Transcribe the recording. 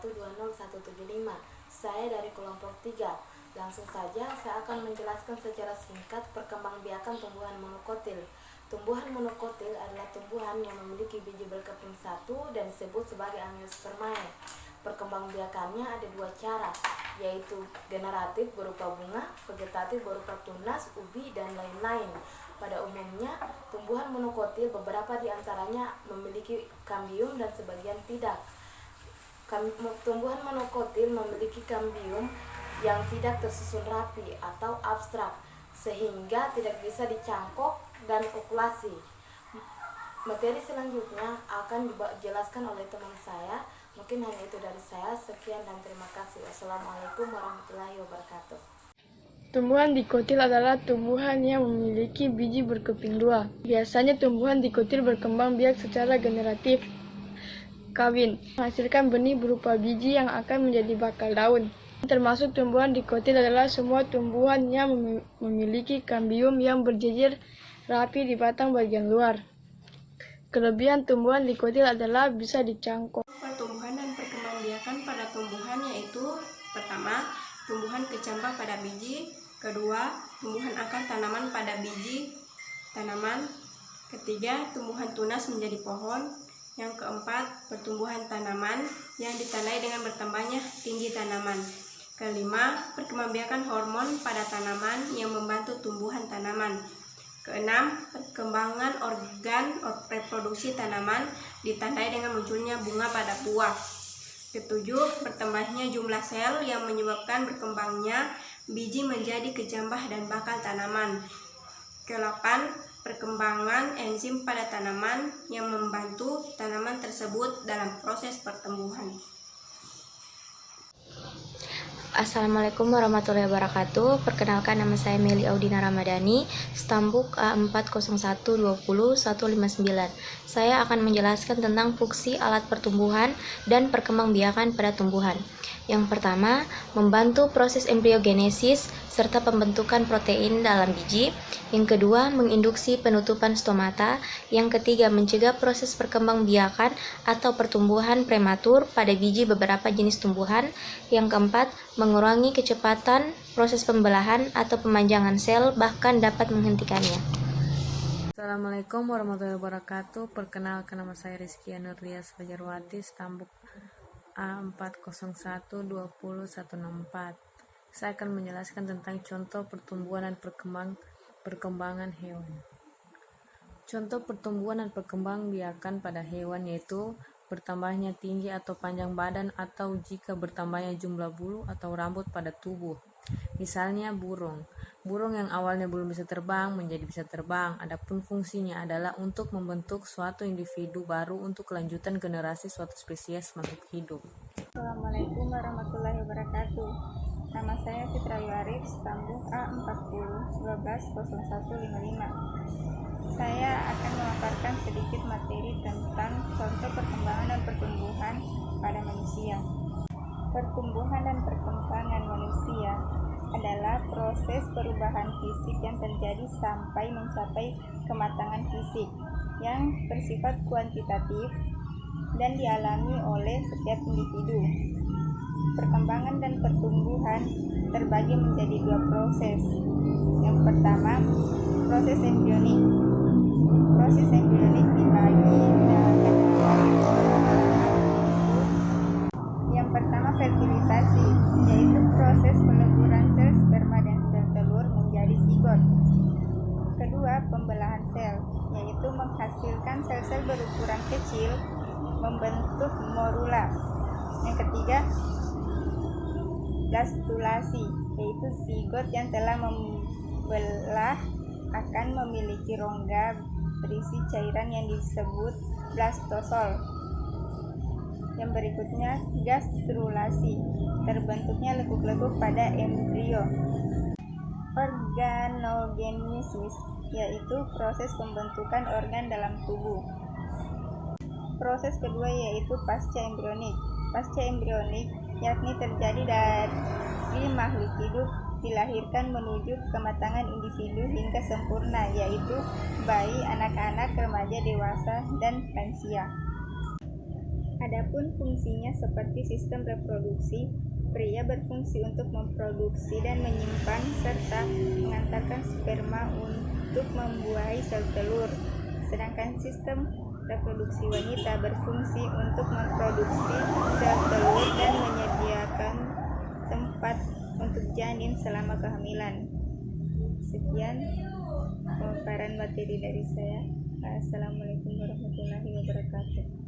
1201175. Saya dari kelompok 3. Langsung saja saya akan menjelaskan secara singkat perkembangbiakan tumbuhan monokotil. Tumbuhan monokotil adalah tumbuhan yang memiliki biji berkeping satu dan disebut sebagai angiospermae. Perkembangbiakannya ada dua cara, yaitu generatif berupa bunga, vegetatif berupa tunas, ubi, dan lain-lain. Pada umumnya, tumbuhan monokotil beberapa di antaranya memiliki kambium dan sebagian tidak. Tumbuhan monokotil memiliki kambium yang tidak tersusun rapi atau abstrak, sehingga tidak bisa dicangkok dan okulasi. Materi selanjutnya akan dijelaskan oleh teman saya. Mungkin hanya itu dari saya. Sekian dan terima kasih. Wassalamualaikum warahmatullahi wabarakatuh. Tumbuhan dikotil adalah tumbuhan yang memiliki biji berkeping dua. Biasanya tumbuhan dikotil berkembang biak secara generatif. Kawin menghasilkan benih berupa biji yang akan menjadi bakal daun. Termasuk tumbuhan dikotil adalah semua tumbuhan yang memiliki kambium yang berjejer rapi di batang bagian luar. Kelebihan tumbuhan dikotil adalah bisa dicangkok. Pertumbuhan dan perkembangbiakan pada tumbuhan yaitu: pertama, tumbuhan kecambah pada biji; kedua, tumbuhan akar tanaman pada biji tanaman; ketiga, tumbuhan tunas menjadi pohon; yang keempat, pertumbuhan tanaman yang ditandai dengan bertambahnya tinggi tanaman; kelima, perkembangbiakan hormon pada tanaman yang membantu tumbuhan tanaman; keenam, perkembangan organ reproduksi tanaman ditandai dengan munculnya bunga pada buah; ketujuh, bertambahnya jumlah sel yang menyebabkan berkembangnya biji menjadi kecambah dan bakal tanaman; kedelapan, perkembangan enzim pada tanaman yang membantu tanaman tersebut dalam proses pertumbuhan. Assalamualaikum warahmatullahi wabarakatuh. Perkenalkan, nama saya Meli Audina Ramadhani, stambuk A40120-159. Saya akan menjelaskan tentang fungsi alat pertumbuhan dan perkembangbiakan pada tumbuhan. Yang pertama, membantu proses embriogenesis serta pembentukan protein dalam biji. Yang kedua, menginduksi penutupan stomata. Yang ketiga, mencegah proses perkembangbiakan atau pertumbuhan prematur pada biji beberapa jenis tumbuhan. Yang keempat, mengurangi kecepatan proses pembelahan atau pemanjangan sel, bahkan dapat menghentikannya. Assalamualaikum warahmatullahi wabarakatuh. Perkenalkan, nama saya Rizkia Nurlias Fajarwati, stambuk A40120-164. Saya akan menjelaskan tentang contoh pertumbuhan dan perkembangan hewan. Contoh pertumbuhan dan perkembangbiakan pada hewan yaitu bertambahnya tinggi atau panjang badan, atau jika bertambahnya jumlah bulu atau rambut pada tubuh. Misalnya burung yang awalnya belum bisa terbang menjadi bisa terbang. Adapun fungsinya adalah untuk membentuk suatu individu baru untuk kelanjutan generasi suatu spesies makhluk hidup. Assalamualaikum warahmatullahi wabarakatuh. Nama saya Fitra Arif, stambuk A40120155. Saya akan memaparkan sedikit materi tentang contoh perkembangan dan pertumbuhan pada manusia. Pertumbuhan dan perkembangan manusia adalah proses perubahan fisik yang terjadi sampai mencapai kematangan fisik yang bersifat kuantitatif dan dialami oleh setiap individu. Perkembangan dan pertumbuhan terbagi menjadi dua proses. Yang pertama, proses embrionik. Proses embrionik dibagi dalam yang pertama, fertilisasi, yaitu proses peleburan sel sperma dan sel telur menjadi zigot. Kedua, pembelahan sel, yaitu menghasilkan sel-sel berukuran kecil membentuk morula. Yang ketiga, blastulasi, yaitu zigot yang telah membelah akan memiliki rongga berisi cairan yang disebut blastosol. Yang berikutnya, gastrulasi, terbentuknya lekuk-lekuk pada embrio. Organogenesis, yaitu proses pembentukan organ dalam tubuh. Proses kedua yaitu pasca embrionik. Pasca embrionik yakni terjadi dari makhluk hidup dilahirkan menuju kematangan individu hingga sempurna, yaitu bayi, anak-anak, remaja, dewasa, dan lansia. Adapun fungsinya seperti sistem reproduksi, pria berfungsi untuk memproduksi dan menyimpan serta mengantarkan sperma untuk membuahi sel telur. Sedangkan sistem reproduksi wanita berfungsi untuk memproduksi sel telur dan menyediakan tempat untuk janin selama kehamilan. Sekian pemaparan materi dari saya. Assalamualaikum warahmatullahi wabarakatuh.